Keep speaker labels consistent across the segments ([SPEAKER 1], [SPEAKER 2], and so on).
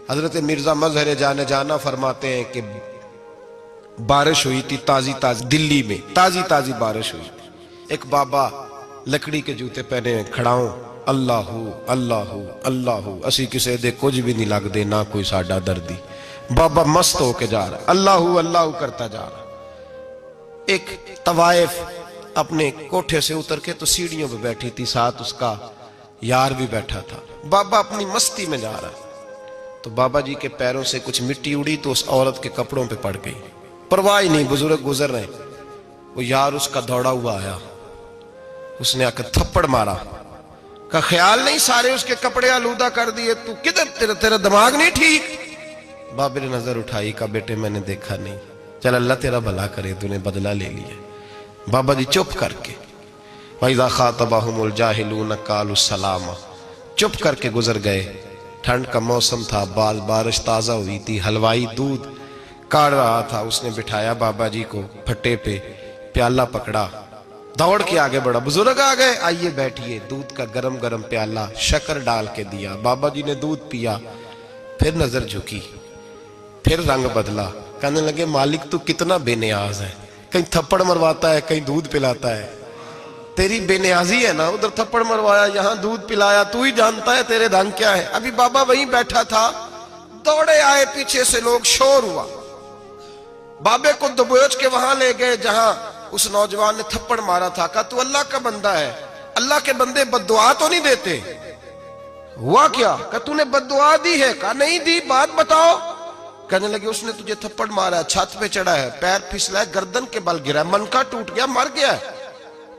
[SPEAKER 1] حضرت مرزا مظہر جانے جانا فرماتے ہیں کہ بارش ہوئی تھی تازی تازی دلی میں، تازی تازی بارش ہوئی تھی. ایک بابا لکڑی کے جوتے پہنے کھڑا ہوں، اللہ اللہ اللہ، اسی کسے دے کچھ بھی نہیں لگ دے، نہ کوئی ساڈا دردی. بابا مست ہو کے جا رہا ہے، اللہ اللہ کرتا جا رہا. ایک طوائف اپنے کوٹھے سے اتر کے تو سیڑھیوں پہ بیٹھی تھی، ساتھ اس کا یار بھی بیٹھا تھا. بابا اپنی مستی میں جا رہا تو بابا جی کے پیروں سے کچھ مٹی اڑی تو اس عورت کے کپڑوں پہ پڑ گئی. پرواہ ہی نہیں، بزرگ گزر رہے. وہ یار اس کا دوڑا ہوا آیا، اس نے آ کے تھپڑ مارا. کا خیال نہیں سارے اس کے کپڑے آلودہ کر دیے، تو کدھر تیرا دماغ نہیں ٹھیک؟ بابے نے نظر اٹھائی، کہا بیٹے میں نے دیکھا نہیں، چل اللہ تیرا بھلا کرے، تو نے بدلہ لے لیا. بابا جی چپ کر کے وَإِذَا خَاطَبَهُمُ الْجَاهِلُونَ قَالُوا السَّلَامَ، چپ کر کے گزر گئے. ٹھنڈ کا موسم تھا، بارش تازہ ہوئی تھی، حلوائی دودھ کاڑ رہا تھا. اس نے بٹھایا بابا جی کو پھٹے پہ، پیالہ پکڑا، دوڑ کے آگے بڑھا. بزرگ آ گئے، آئیے بیٹھیے. دودھ کا گرم گرم پیالہ شکر ڈال کے دیا. بابا جی نے دودھ پیا، پھر نظر جھکی، پھر رنگ بدلا. کہنے لگے مالک تو کتنا بے نیاز ہے، کہیں تھپڑ مرواتا ہے، کہیں دودھ پلاتا ہے. تیری بے نیازی ہے نا، ادھر تھپڑ مروایا، یہاں دودھ پلایا، تو ہی جانتا ہے تیرے رنگ کیا ہے. ابھی بابا وہیں بیٹھا تھا، دوڑے آئے پیچھے سے لوگ، شور ہوا. بابے کو دبوچ کے وہاں لے گئے جہاں اس نوجوان نے تھپڑ مارا تھا. کہا تو اللہ کا بندہ ہے، اللہ کے بندے بد دعا تو نہیں دیتے. ہوا کیا؟ کہا تو نے بد دعا دی ہے؟ کہا نہیں دی، بات بتاؤ. کہنے لگے اس نے تجھے تھپڑ مارا ہے، چھت پہ چڑھا ہے، پیر پھسلا ہے، گردن کے بل گرا ہے، منکا ٹوٹ گیا، مر گیا ہے،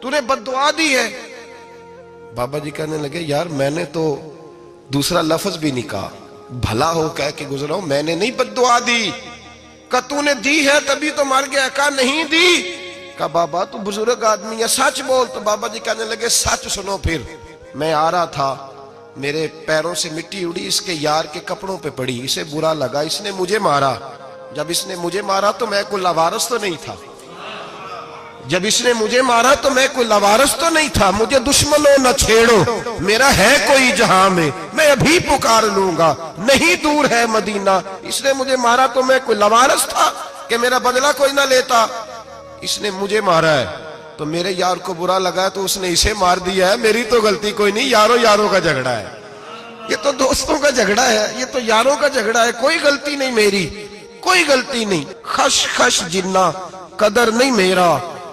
[SPEAKER 1] تو نے بد دعا دی ہے. بابا جی کہنے لگے یار میں نے تو دوسرا لفظ بھی نہیں کہا، بھلا ہو کہہ کے گزرا ہوں، میں نے نہیں بد دعا دی. کہا تو نے دی ہے تبھی تو مر گیا. کہا نہیں دی. کہا بابا تو بزرگ آدمی ہے، سچ بول. تو بابا جی کہنے لگے سچ سنو. پھر میں آ رہا تھا، میرے پیروں سے مٹی اڑی، اس کے یار کے کپڑوں پہ پڑی، اسے برا لگا، اس نے مجھے مارا. جب اس نے مجھے مارا تو میں کوئی لاوارث تو نہیں تھا، جب اس نے مجھے مارا تو میں کوئی لاوارث تو نہیں تھا. مجھے دشمنوں نہ چھیڑو، میرا ہے کوئی جہاں میں ابھی پکار لوں گا، نہیں دور ہے مدینہ. اس نے مجھے مارا تو میں کوئی لاوارث تھا کہ میرا بدلہ کوئی نہ لیتا. اس نے مجھے مارا ہے تو میرے یار کو برا لگا تو اس نے اسے مار دیا ہے، میری تو غلطی کوئی نہیں. یاروں کا جھگڑا ہے، یہ تو دوستوں کا جھگڑا ہے، یہ تو یاروں کا جھگڑا ہے، کوئی غلطی نہیں میری، کوئی غلطی نہیں. خش خش جنہ قدر نہیں میرا،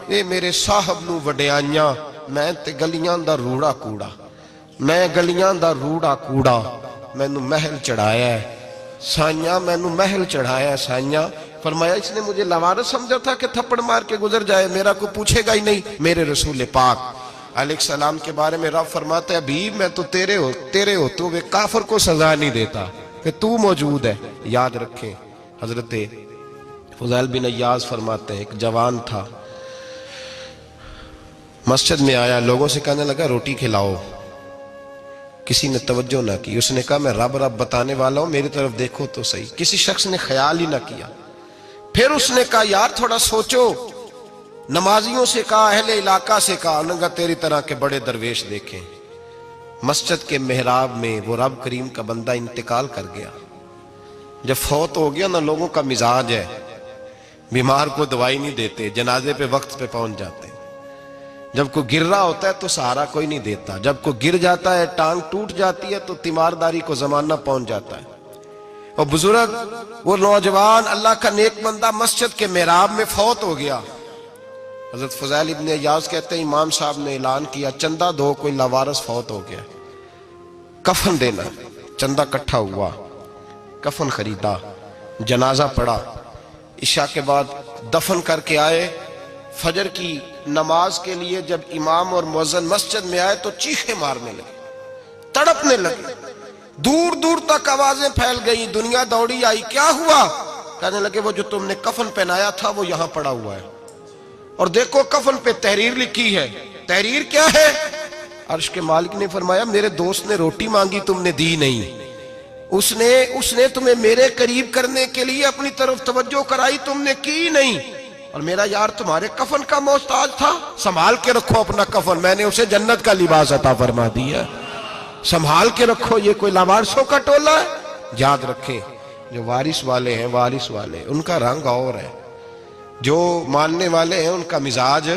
[SPEAKER 1] اے میرے صاحب نو وڈیاں، میں تے گلیاں دا روڑا کوڑا، میں گلیاں دا روڑا کوڑا. میں نو محل چڑھایا ہے سائیاں، میں نو محل چڑھایا ہے سائیاں. فرمایا اس نے مجھے لاوارث سمجھا تھا کہ تھپڑ مار کے گزر جائے، میرا کوئی پوچھے گا ہی نہیں. میرے رسول پاک علیہ السلام کے بارے میں رب فرماتا ہے ابھی میں تو تیرے ہوتے ہوئے کافر کو سزا نہیں دیتا کہ تو موجود ہے. یاد رکھیں حضرت فضیل بن عیاض فرماتے ہیں ایک جوان تھا، مسجد میں آیا، لوگوں سے کہنے لگا روٹی کھلاؤ. کسی نے توجہ نہ کی. اس نے کہا میں رب بتانے والا ہوں، میری طرف دیکھو تو صحیح. کسی شخص نے خیال ہی نہ کیا. پھر اس نے کہا یار تھوڑا سوچو. نمازیوں سے کہا، اہل علاقہ سے کہا، انہوں نے کہا تیری طرح کے بڑے درویش دیکھیں. مسجد کے محراب میں وہ رب کریم کا بندہ انتقال کر گیا. جب فوت ہو گیا نا، لوگوں کا مزاج ہے بیمار کو دوائی نہیں دیتے، جنازے پہ وقت پہ پہنچ جاتے. جب کوئی گر رہا ہوتا ہے تو سہارا کوئی نہیں دیتا، جب کوئی گر جاتا ہے، ٹانگ ٹوٹ جاتی ہے تو تیمارداری کو زمانہ پہنچ جاتا ہے. اور بزرگ وہ نوجوان اللہ کا نیک بندہ مسجد کے محراب میں فوت ہو گیا. حضرت فضیل ابن عیاض کہتے ہیں امام صاحب نے اعلان کیا چندہ دو، کوئی لاوارث فوت ہو گیا، کفن دینا. چندہ کٹھا ہوا، کفن خریدا، جنازہ پڑا. عشاء کے بعد دفن کر کے آئے. فجر کی نماز کے لیے جب امام اور مؤذن مسجد میں آئے تو چیخیں مارنے لگے، تڑپنے لگے. دور دور تک آوازیں پھیل گئی، دنیا دوڑی آئی. کیا ہوا؟ کہنے لگے وہ جو تم نے کفن پہنایا تھا وہ یہاں پڑا ہوا ہے، اور دیکھو کفن پہ تحریر لکھی ہے. تحریر کیا ہے؟ عرش کے مالک نے فرمایا میرے دوست نے روٹی مانگی تم نے دی نہیں، اس نے تمہیں میرے قریب کرنے کے لیے اپنی طرف توجہ کرائی، تم نے کی نہیں. اور میرا یار تمہارے کفن کا محتاج تھا، سنبھال کے رکھو اپنا کفن، میں نے اسے جنت کا لباس عطا فرما دیا، سنبھال کے رکھو. یہ کوئی لاوارثوں کا ٹولہ ہے؟ یاد رکھیں جو وارث والے ہیں، وارث والے ان کا رنگ اور ہے، جو ماننے والے ہیں ان کا مزاج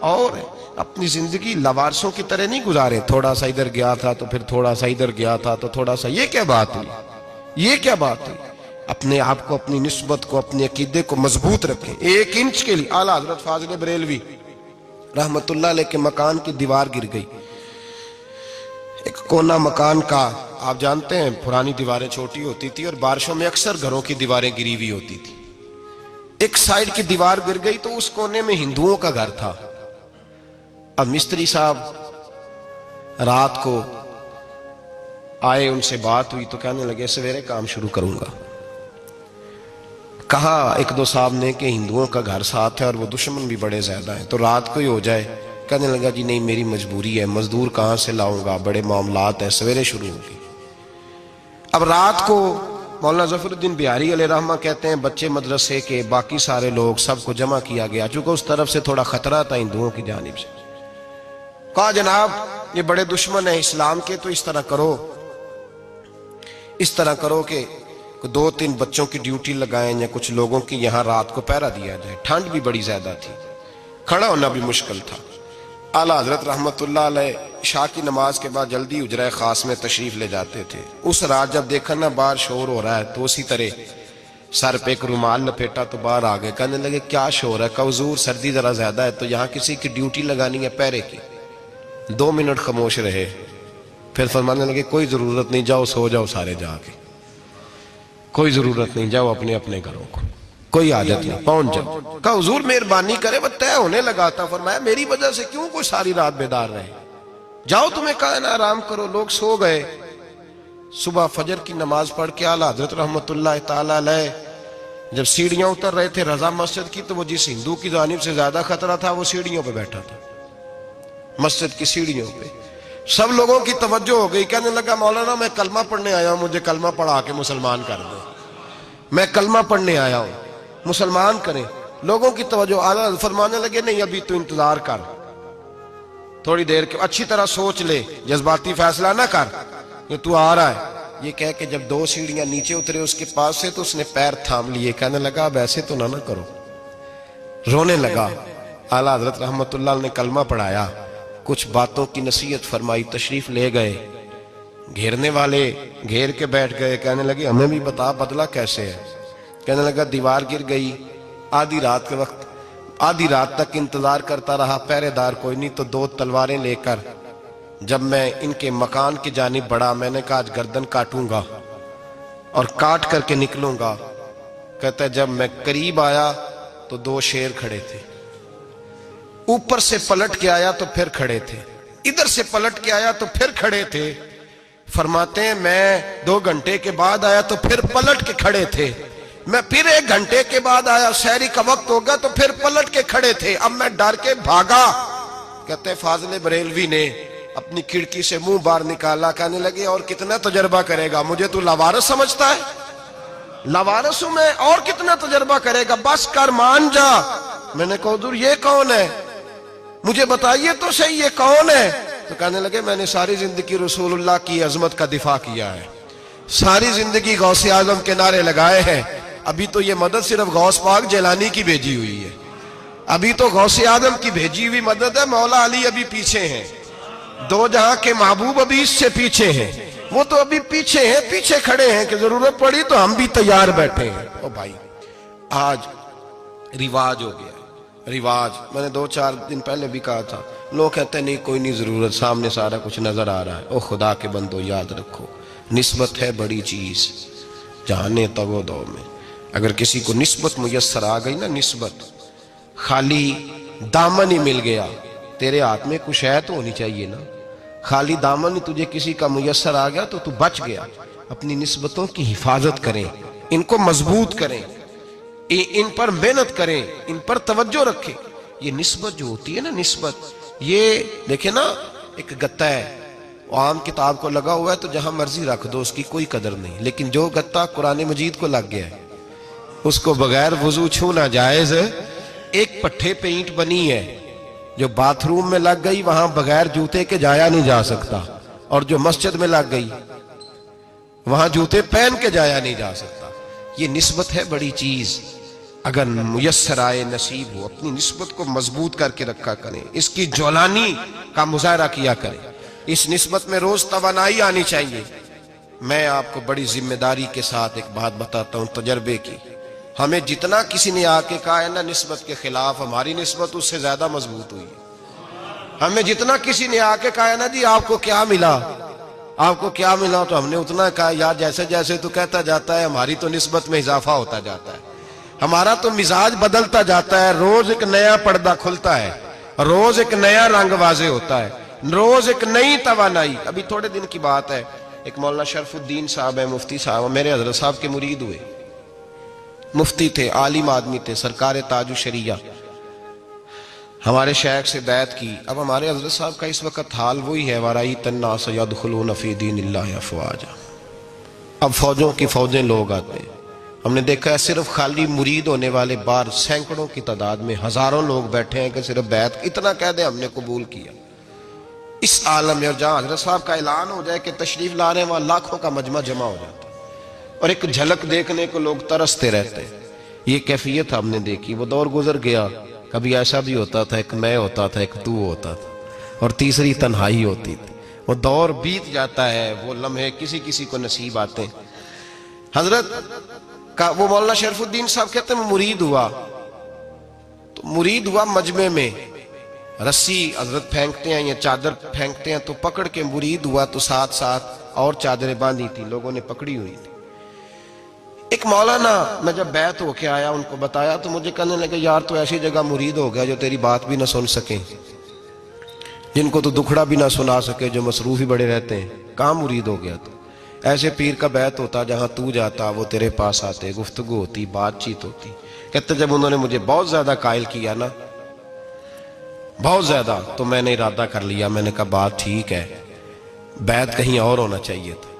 [SPEAKER 1] اور ہے۔ اپنی زندگی لوارثوں کی طرح نہیں گزارے، تھوڑا سا ادھر گیا تھا تو پھر تھوڑا سا ادھر گیا تھا تو تھوڑا سا، یہ کیا بات ہوئی، یہ کیا بات ہوئی؟ اپنے آپ کو، اپنی نسبت کو، اپنے عقیدے کو مضبوط رکھیں۔ 1 انچ کے لیے اعلیٰ حضرت فاضل بریلوی رحمت اللہ علیہ کے مکان کی دیوار گر گئی، ایک کونا مکان کا، آپ جانتے ہیں پرانی دیواریں چھوٹی ہوتی تھی اور بارشوں میں اکثر گھروں کی دیواریں گری ہوئی ہوتی تھی، ایک سائیڈ کی دیوار گر گئی تو اس کونے میں ہندوؤں کا گھر تھا۔ اب مستری صاحب رات کو آئے، ان سے بات ہوئی تو کہنے لگے سویرے کام شروع کروں گا۔ کہا 1-2 صاحب نے کہ ہندوؤں کا گھر ساتھ ہے اور وہ دشمن بھی بڑے زیادہ ہیں، تو رات کو ہی ہو جائے۔ کہنے لگا جی نہیں، میری مجبوری ہے، مزدور کہاں سے لاؤں گا، بڑے معاملات ہیں، سویرے شروع ہوگی۔ اب رات کو مولانا ظفر الدین بہاری علیہ رحمہ کہتے ہیں بچے مدرسے کے، باقی سارے لوگ، سب کو جمع کیا گیا، چونکہ اس طرف سے تھوڑا خطرہ تھا ہندوؤں کی جانب سے۔ کہا جناب یہ بڑے دشمن ہیں اسلام کے، تو اس طرح کرو کہ 2-3 بچوں کی ڈیوٹی لگائیں یا کچھ لوگوں کی یہاں رات کو پہرا دیا جائے۔ ٹھنڈ بھی بڑی زیادہ تھی، کھڑا ہونا بھی مشکل تھا۔ اعلیٰ حضرت رحمت اللہ علیہ عشاء کی نماز کے بعد جلدی حجرہ خاص میں تشریف لے جاتے تھے۔ اس رات جب دیکھا نا باہر شور ہو رہا ہے تو اسی طرح سر پہ ایک رومال لپیٹا تو باہر آ گئے، کہنے لگے کیا شور ہے؟ کہا حضور سردی ذرا زیادہ ہے تو یہاں کسی کی ڈیوٹی لگانی ہے پہرے کی۔ 2 منٹ خاموش رہے، پھر فرمانے لگے کوئی ضرورت نہیں، جاؤ سو جاؤ سارے جا کے، کوئی ضرورت نہیں، جاؤ اپنے اپنے گھروں کو، کوئی حاجت نہیں، پہنچ جاؤ۔ کہا حضور مہربانی کرے، وہ طے ہونے لگا تھا۔ فرمایا میری وجہ سے کیوں کوئی ساری رات بیدار رہے، جاؤ تمہیں کہا نا آرام کرو۔ لوگ سو گئے۔ صبح فجر کی نماز پڑھ کے اعلیٰ حضرت رحمت اللہ تعالی علیہ جب سیڑھیاں اتر رہے تھے رضا مسجد کی، تو وہ جس ہندو کی جانب سے زیادہ خطرہ تھا وہ سیڑھیوں پہ بیٹھا تھا، مسجد کی سیڑھیوں پہ۔ سب لوگوں کی توجہ ہو گئی، کہنے لگا مولانا میں کلمہ پڑھنے آیا ہوں، مجھے کلمہ پڑھا کے مسلمان کر دو، میں کلمہ پڑھنے آیا ہوں، مسلمان کریں۔ لوگوں کی توجہ، اعلیٰ فرمانے لگے نہیں ابھی تو انتظار کر، تھوڑی دیر کے اچھی طرح سوچ لے، جذباتی فیصلہ نہ کر کہ تو آ رہا ہے۔ یہ کہہ کے جب 2 سیڑھیاں نیچے اترے اس کے پاس سے تو اس نے پیر تھام لیے، کہنے لگا اب ایسے تو نہ کرو، رونے لگا۔ اعلیٰ حضرت رحمت اللہ نے کلمہ پڑھایا، کچھ باتوں کی نصیحت فرمائی، تشریف لے گئے۔ گھیرنے والے گھیر کے بیٹھ گئے، کہنے لگے ہمیں بھی بتا بدلہ کیسے ہے۔ کہنے لگا دیوار گر گئی، آدھی رات کے وقت، آدھی رات تک انتظار کرتا رہا، پہرے دار کوئی نہیں، تو 2 تلواریں لے کر جب میں ان کے مکان کی جانب بڑھا، میں نے کہا آج گردن کاٹوں گا اور کاٹ کر کے نکلوں گا۔ کہتا ہے جب میں قریب آیا تو 2 شیر کھڑے تھے، اوپر سے پلٹ کے آیا تو پھر کھڑے تھے، ادھر سے پلٹ کے آیا تو پھر کھڑے تھے۔ فرماتے ہیں میں 2 گھنٹے کے بعد آیا تو پھر پلٹ کے کھڑے تھے، میں پھر 1 گھنٹے کے بعد آیا، سحری کا وقت ہوگا تو پھر پلٹ کے کھڑے تھے، اب میں ڈر کے بھاگا۔ کہتے ہیں فاضل بریلوی نے اپنی کھڑکی سے منہ باہر نکالا، کہنے لگے اور کتنا تجربہ کرے گا، مجھے تو لاوارث سمجھتا ہے، لاوارث ہوں میں، اور کتنا تجربہ کرے گا، بس کر مان جا۔ میں نے کہا حضور یہ کون ہے، مجھے بتائیے تو صحیح یہ کون ہے۔ تو کہنے لگے میں نے ساری زندگی رسول اللہ کی عظمت کا دفاع کیا ہے، ساری زندگی غوث اعظم کے نعرے لگائے ہیں، ابھی تو یہ مدد صرف غوث پاک جیلانی کی بھیجی ہوئی ہے، ابھی تو غوث اعظم کی بھیجی ہوئی مدد ہے، مولا علی ابھی پیچھے ہیں، 2 جہاں کے محبوب ابھی اس سے پیچھے ہیں، وہ تو ابھی پیچھے ہیں، پیچھے کھڑے ہیں کہ ضرورت پڑی تو ہم بھی تیار بیٹھے ہیں۔ او بھائی آج رواج ہو گیا، رواج، میں نے 2-4 دن پہلے بھی کہا تھا، لوگ کہتے ہیں نہیں کوئی نہیں ضرورت، سامنے سارا کچھ نظر آ رہا ہے۔ او خدا کے بندو یاد رکھو، نسبت ہے بڑی چیز، جانے تو دو میں اگر کسی کو نسبت میسر آ گئی نا، نسبت، خالی دامن ہی مل گیا، تیرے ہاتھ میں کچھ ہے تو ہونی چاہیے نا، خالی دامن ہی تجھے کسی کا میسر آ گیا تو بچ گیا۔ اپنی نسبتوں کی حفاظت کریں، ان کو مضبوط کریں، ان پر محنت کریں، ان پر توجہ رکھیں۔ یہ نسبت جو ہوتی ہے نا، نسبت، یہ دیکھیں نا ایک گتا ہے، عام کتاب کو لگا ہوا ہے تو جہاں مرضی رکھ دو، اس کی کوئی قدر نہیں، لیکن جو گتا قرآن مجید کو لگ گیا ہے اس کو بغیر وضو چھونا جائز ہے۔ ایک پٹھے پہ اینٹ بنی ہے، جو باتھ روم میں لگ گئی وہاں بغیر جوتے کے جایا نہیں جا سکتا، اور جو مسجد میں لگ گئی وہاں جوتے پہن کے جایا نہیں جا سکتا. یہ نسبت ہے بڑی چیز. اگر میسر آئے نصیب ہو اپنی نسبت کو مضبوط کر کے رکھا کریں, اس کی جولانی کا مظاہرہ کیا کریں. اس نسبت میں روز توانائی آنی چاہیے. میں آپ کو بڑی ذمہ داری کے ساتھ ایک بات بتاتا ہوں تجربے کی. ہمیں جتنا کسی نے آ کے کہا ہے نا نسبت کے خلاف, ہماری نسبت اس سے زیادہ مضبوط ہوئی. ہمیں جتنا کسی نے آ کے کہا ہے نا جی آپ کو کیا ملا, آپ کو کیا ملا, تو ہم نے اتنا کہا یار جیسے جیسے تو کہتا جاتا ہے ہماری تو نسبت میں اضافہ ہوتا جاتا ہے, ہمارا تو مزاج بدلتا جاتا ہے. روز ایک نیا پردہ کھلتا ہے, روز ایک نیا رنگ واضح ہوتا ہے, روز ایک نئی توانائی. ابھی تھوڑے دن کی بات ہے, ایک مولانا شرف الدین صاحب ہے, مفتی صاحب, میرے حضرت صاحب کے مرید ہوئے. مفتی تھے, عالم آدمی تھے, سرکار تاج الشریعہ, ہمارے شیخ سے بیعت کی. اب ہمارے حضرت صاحب کا اس وقت حال وہی ہے وَرَأَيْتَ النَّاسَ يَدْخُلُونَ فِي دِينِ اللَّهِ أَفْوَاجًا. اب فوجوں کی فوجیں لوگ آتے ہیں. ہم نے دیکھا ہے صرف خالی مرید ہونے والے بار سینکڑوں کی تعداد میں ہزاروں لوگ بیٹھے ہیں کہ صرف بیعت اتنا کہہ دیں ہم نے قبول کیا. اس عالم میں, اور جہاں حضرت صاحب کا اعلان ہو جائے کہ تشریف لا رہے ہیں, وہاں لاکھوں کا مجمع جمع ہو جاتا ہے اور ایک جھلک دیکھنے کو لوگ ترستے رہتے ہیں. یہ کیفیت ہم نے دیکھی. وہ دور گزر گیا. کبھی ایسا بھی ہوتا تھا ایک میں ہوتا تھا, ایک تو ہوتا تھا, اور تیسری تنہائی ہوتی تھی. وہ دور بیت جاتا ہے, وہ لمحے کسی کسی کو نصیب آتے ہیں. حضرت کا وہ مولانا شرف الدین صاحب کہتے ہیں مرید ہوا, تو مرید ہوا مجمع میں, رسی حضرت پھینکتے ہیں یا چادر پھینکتے ہیں تو پکڑ کے مرید ہوا, تو ساتھ ساتھ اور چادریں باندھی تھی, لوگوں نے پکڑی ہوئی تھی. ایک مولانا, میں جب بیعت ہو کے آیا ان کو بتایا تو مجھے کہنے لگے یار تو ایسی جگہ مرید ہو گیا جو تیری بات بھی نہ سن سکیں, جن کو تو دکھڑا بھی نہ سنا سکے, جو مصروف ہی بڑے رہتے ہیں, کہاں مرید ہو گیا تو. ایسے پیر کا بیعت ہوتا جہاں تو جاتا وہ تیرے پاس آتے, گفتگو ہوتی, بات چیت ہوتی. کہتے جب انہوں نے مجھے بہت زیادہ قائل کیا نا, بہت زیادہ, تو میں نے ارادہ کر لیا. میں نے کہا بات ٹھیک ہے, بیعت کہیں اور ہونا چاہیے تھا.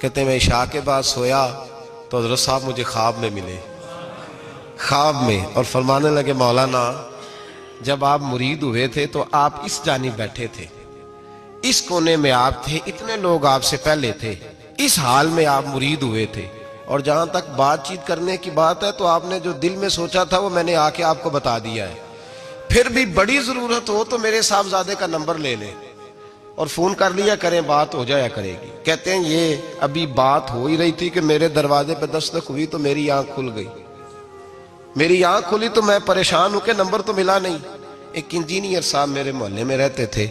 [SPEAKER 1] کہتے میں عشاء کے بعد سویا تو حضرت صاحب مجھے خواب میں ملے, خواب میں, اور فرمانے لگے مولانا جب آپ مرید ہوئے تھے تو آپ اس جانب بیٹھے تھے, اس کونے میں آپ تھے, اتنے لوگ آپ سے پہلے تھے, اس حال میں آپ مرید ہوئے تھے, اور جہاں تک بات چیت کرنے کی بات ہے تو آپ نے جو دل میں سوچا تھا وہ میں نے آ کے آپ کو بتا دیا ہے. پھر بھی بڑی ضرورت ہو تو میرے صاحبزادے کا نمبر لے لیں اور فون کر لیا کریں, بات ہو جایا کرے گی. کہتے ہیں یہ ابھی بات ہو ہی رہی تھی کہ میرے دروازے پہ دستک ہوئی تو میری آنکھ کھل گئی. میری آنکھ کھلی تو میں پریشان ہوں کہ نمبر تو ملا نہیں. ایک انجینئر صاحب میرے محلے میں رہتے تھے,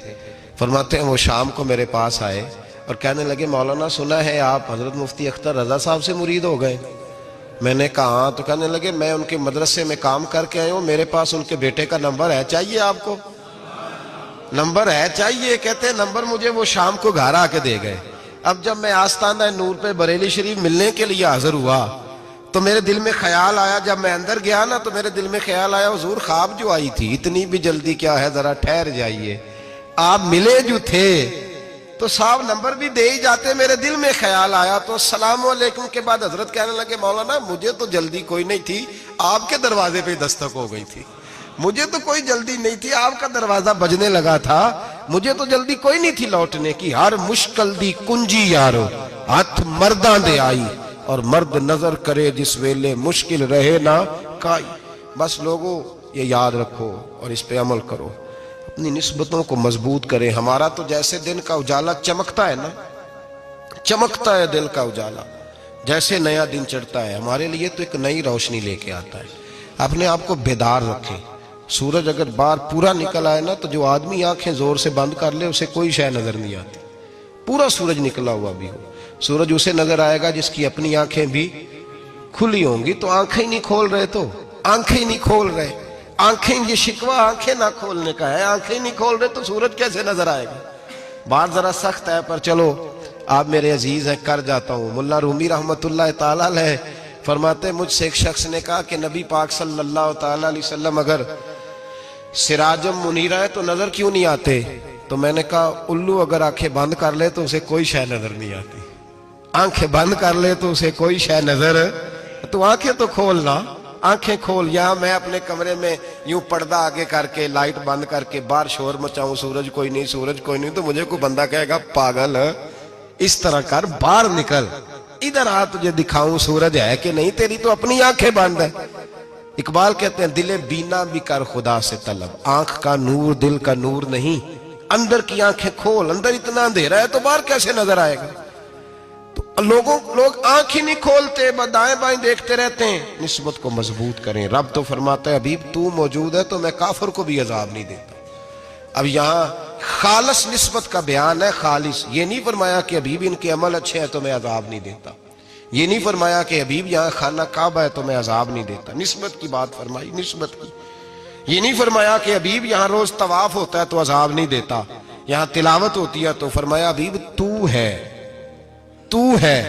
[SPEAKER 1] فرماتے ہیں وہ شام کو میرے پاس آئے اور کہنے لگے مولانا سنا ہے آپ حضرت مفتی اختر رضا صاحب سے مرید ہو گئے. میں نے کہا ہاں. تو کہنے لگے میں ان کے مدرسے میں کام کر کے آئے ہوں, میرے پاس ان کے بیٹے کا نمبر ہے, چاہیے آپ کو؟ نمبر ہے چاہیے. کہتے ہیں نمبر مجھے وہ شام کو گھر آ کے دے گئے. اب جب میں آستانہ نور پہ بریلی شریف ملنے کے لیے حاضر ہوا تو میرے دل میں خیال آیا, جب میں اندر گیا نا تو میرے دل میں خیال آیا حضور خواب جو آئی تھی اتنی بھی جلدی کیا ہے, ذرا ٹھہر جائیے, آپ ملے جو تھے تو صاحب نمبر بھی دے ہی جاتے. میرے دل میں خیال آیا تو السلام علیکم کے بعد حضرت کہنے لگے مولانا مجھے تو جلدی کوئی نہیں تھی, آپ کے دروازے پہ دستک ہو گئی تھی, مجھے تو کوئی جلدی نہیں تھی, آپ کا دروازہ بجنے لگا تھا, مجھے تو جلدی کوئی نہیں تھی لوٹنے کی. ہر مشکل دی کنجی یارو ہاتھ مرداں دے آئی, اور مرد نظر کرے جس ویلے مشکل رہے نہ کائی. بس لوگوں یہ یاد رکھو اور اس پہ عمل کرو, اپنی نسبتوں کو مضبوط کریں. ہمارا تو جیسے دن کا اجالا چمکتا ہے نا, چمکتا ہے دل کا اجالا, جیسے نیا دن چڑھتا ہے ہمارے لیے تو ایک نئی روشنی لے کے آتا ہے. اپنے آپ کو بیدار رکھیں. سورج اگر باہر پورا نکل آئے نا تو جو آدمی آنکھیں زور سے بند کر لے اسے کوئی شے نظر نہیں آتی. پورا سورج نکلا ہوا بھی ہو, سورج اسے نظر آئے گا جس کی اپنی آنکھیں بھی کھلی ہوں گی. تو آنکھیں نہیں کھول رہے, تو آنکھیں نہیں کھول رہے, آنکھیں, یہ شکوہ آنکھیں نہ کھولنے کا ہے, آنکھیں نہیں کھول رہے تو سورج کیسے نظر آئے گا. بات ذرا سخت ہے پر چلو آپ میرے عزیز ہیں کر جاتا ہوں. ملا رومی رحمت اللہ تعالیٰ علیہ فرماتے مجھ سے ایک شخص نے کہا کہ نبی پاک صلی اللہ تعالیٰ علیہ وسلم اگر سراجم منیرہ ہے تو نظر کیوں نہیں آتے؟ تو میں نے کہا الو اگر آنکھیں بند کر لے تو اسے کوئی شے نظر نہیں آتی. آنکھیں بند کر لے تو اسے کوئی شے نظر, تو آنکھیں تو کھولنا, آنکھیں کھول. یہاں میں اپنے کمرے میں یوں پردہ آگے کر کے لائٹ بند کر کے باہر شور مچاؤں, سورج کوئی نہیں, سورج کوئی نہیں, تو مجھے کوئی بندہ کہے گا پاگل, اس طرح کر, باہر نکل, ادھر آ تجھے دکھاؤں سورج ہے کہ نہیں، تیری تو اپنی آنکھیں بند ہے۔ اقبال کہتے ہیں دل بینا بھی کر خدا سے طلب، آنکھ کا نور دل کا نور نہیں، اندر کی آنکھیں کھول، اندر اتنا اندھیرا ہے تو باہر کیسے نظر آئے گا؟ تو لوگ آنکھ ہی نہیں کھولتے، دائیں بائیں دیکھتے رہتے ہیں۔ نسبت کو مضبوط کریں۔ رب تو فرماتا ہے حبیب تو موجود ہے تو میں کافر کو بھی عذاب نہیں دیتا۔ اب یہاں خالص نسبت کا بیان ہے، خالص، یہ نہیں فرمایا کہ حبیب ان کے عمل اچھے ہیں تو میں عذاب نہیں دیتا، یہ نہیں فرمایا کہ حبیب یہاں خانہ کعبہ ہے تو میں عذاب نہیں دیتا، نسبت کی بات فرمائی، نسبت کی۔ یہ نہیں فرمایا کہ حبیب یہاں روز طواف ہوتا ہے تو عذاب نہیں دیتا، یہاں تلاوت ہوتی ہے تو فرمایا حبیب تو ہے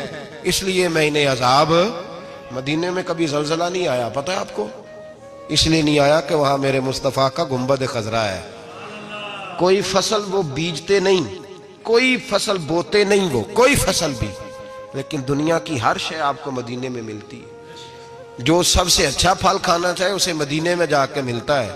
[SPEAKER 1] اس لیے میں انہیں عذاب۔ مدینے میں کبھی زلزلہ نہیں آیا، پتہ ہے آپ کو؟ اس لیے نہیں آیا کہ وہاں میرے مصطفیٰ کا گنبد خضرا ہے۔ کوئی فصل وہ بیجتے نہیں، کوئی فصل بوتے نہیں، وہ کوئی فصل بھی، لیکن دنیا کی ہر شے آپ کو مدینے میں ملتی ہے۔ جو سب سے اچھا پھل کھانا چاہے اسے مدینے میں جا کے ملتا ہے،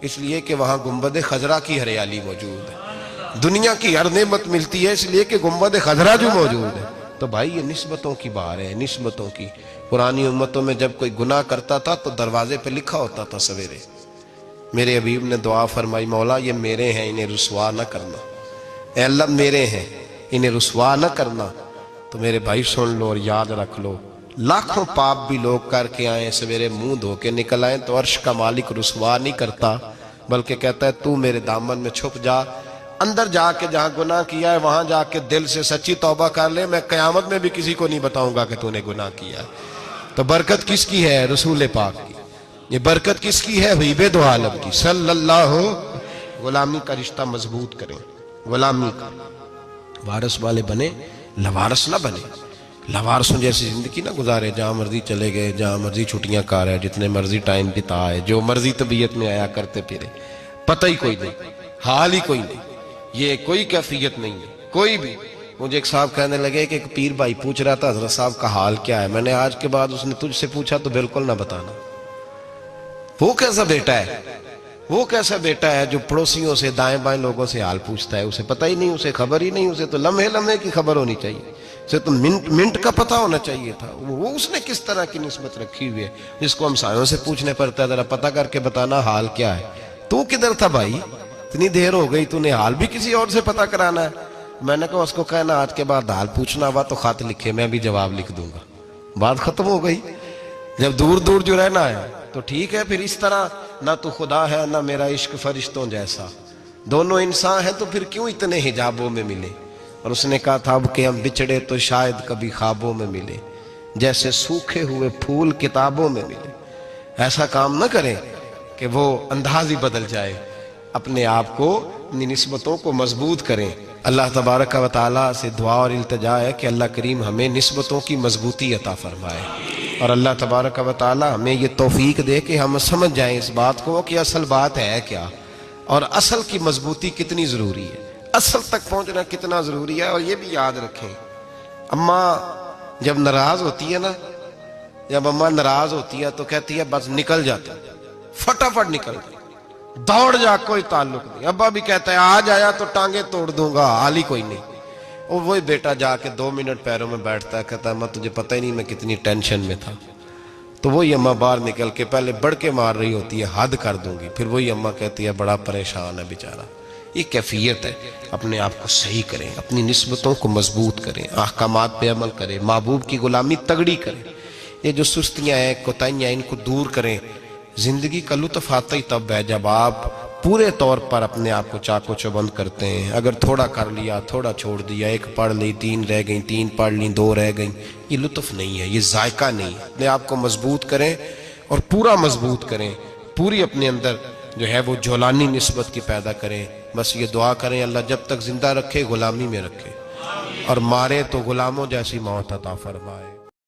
[SPEAKER 1] اس لیے کہ وہاں گنبد خضرا کی ہریالی موجود ہے۔ دنیا کی ہر نعمت ملتی ہے اس لیے کہ گنبد خضرا جو موجود ہے۔ تو بھائی یہ نسبتوں کی بار ہے، نسبتوں کی۔ پرانی امتوں میں جب کوئی گناہ کرتا تھا تو دروازے پہ لکھا ہوتا تھا سویرے، میرے حبیب نے دعا فرمائی مولا یہ میرے ہیں انہیں رسوا نہ کرنا، اے اللہ میرے ہیں انہیں رسوا نہ کرنا۔ تو میرے بھائی سن لو اور یاد رکھ لو، لاکھوں پاپ بھی لوگ کر کے آئیں، سویرے منہ دھو کے نکل آئیں تو عرش کا مالک رسوا نہیں کرتا، بلکہ کہتا ہے تو میرے دامن میں چھپ جا، اندر جا کے جہاں گناہ کیا ہے وہاں جا کے دل سے سچی توبہ کر لے، میں قیامت میں بھی کسی کو نہیں بتاؤں گا کہ تو نے گناہ کیا ہے۔ تو برکت کس کی ہے؟ رسول پاک کی۔ یہ برکت کس کی ہے؟ حبیب دو عالم کی صلی اللہ۔ غلامی کا رشتہ مضبوط کریں، غلامی کا، وارث والے بنے، لوارث نہ بنے۔ لوارثوں جیسی زندگی نہ گزارے، جہاں مرضی چلے گئے، جہاں مرضی چھٹیاں کار ہے، جتنے مرضی ٹائم بتا ہے، جو مرضی طبیعت میں آیا کرتے پھرے، پتہ ہی کوئی نہیں، حال ہی کوئی نہیں، یہ کوئی کیفیت نہیں ہے کوئی بھی۔ مجھے ایک صاحب کہنے لگے کہ ایک پیر بھائی پوچھ رہا تھا حضرت صاحب کا حال کیا ہے، میں نے آج کے بعد اس نے تجھ سے پوچھا تو بالکل نہ بتانا۔ وہ کیسا بیٹا ہے، وہ کیسا بیٹا ہے جو پڑوسیوں سے دائیں بائیں لوگوں سے حال پوچھتا ہے، اسے پتہ ہی نہیں، اسے خبر ہی نہیں، اسے تو لمحے لمحے کی خبر ہونی چاہیے، اسے تو منٹ منٹ کا پتہ ہونا چاہیے تھا۔ وہ اس نے کس طرح کی نسبت رکھی ہوئی ہے جس کو ہم سایوں سے پوچھنے پڑتا ہے ذرا پتہ کر کے بتانا حال کیا ہے۔ تو کدھر تھا بھائی، اتنی دیر ہو گئی، تو نے حال بھی کسی اور سے پتہ کرانا ہے۔ میں نے کہا اس کو کہنا آج کے بعد حال پوچھنا ہوا تو خط لکھے، میں بھی جواب لکھ دوں گا، بات ختم ہو گئی۔ جب دور دور جو رہنا ہے تو ٹھیک ہے، پھر اس طرح نہ تو خدا ہے نہ میرا عشق فرشتوں جیسا، دونوں انسان ہیں تو پھر کیوں اتنے حجابوں میں ملے؟ اور اس نے کہا تھا اب کہ ہم بچھڑے تو شاید کبھی خوابوں میں ملے، جیسے سوکھے ہوئے پھول کتابوں میں ملے۔ ایسا کام نہ کریں کہ وہ انداز ہی بدل جائے، اپنے آپ کو، اپنی نسبتوں کو مضبوط کریں۔ اللہ تبارک و تعالیٰ سے دعا اور التجا ہے کہ اللہ کریم ہمیں نسبتوں کی مضبوطی عطا فرمائے، اور اللہ تبارک و تعالیٰ ہمیں یہ توفیق دے کہ ہم سمجھ جائیں اس بات کو کہ اصل بات ہے کیا، اور اصل کی مضبوطی کتنی ضروری ہے، اصل تک پہنچنا کتنا ضروری ہے۔ اور یہ بھی یاد رکھیں، اماں جب ناراض ہوتی ہے نا، جب اماں ناراض ہوتی ہے تو کہتی ہے بس نکل جاتا، فٹافٹ نکل جاتا، دوڑ جا، کوئی تعلق نہیں۔ ابا بھی کہتا ہے آج آیا تو ٹانگیں توڑ دوں گا، حال ہی کوئی نہیں۔ اور وہی بیٹا جا کے 2 منٹ پیروں میں بیٹھتا ہے، کہتا ہے اماں تجھے پتہ ہی نہیں میں کتنی ٹینشن میں تھا۔ تو وہی اماں باہر نکل کے پہلے بڑھ کے مار رہی ہوتی ہے حد کر دوں گی، پھر وہی اماں کہتی ہے بڑا پریشان ہے بیچارہ۔ یہ کیفیت ہے، اپنے آپ کو صحیح کریں، اپنی نسبتوں کو مضبوط کریں، احکامات پہ عمل کریں، محبوب کی غلامی تگڑی کریں۔ یہ جو سستیاں ہیں، کوتاہیاں ہیں، ان کو دور کریں۔ زندگی کا لطف آتا ہی تب ہے جب آپ پورے طور پر اپنے آپ کو چاق و چوبند کرتے ہیں۔ اگر تھوڑا کر لیا، تھوڑا چھوڑ دیا، 1 پڑھ لی، 3 رہ گئیں، 3 پڑھ لیں، 2 رہ گئیں، یہ لطف نہیں ہے، یہ ذائقہ نہیں ہے۔ اپنے آپ کو مضبوط کریں اور پورا مضبوط کریں، پوری اپنے اندر جو ہے وہ جولانی نسبت کی پیدا کریں۔ بس یہ دعا کریں اللہ جب تک زندہ رکھے غلامی میں رکھے، اور مارے تو غلاموں جیسی موت عطا فرمائے۔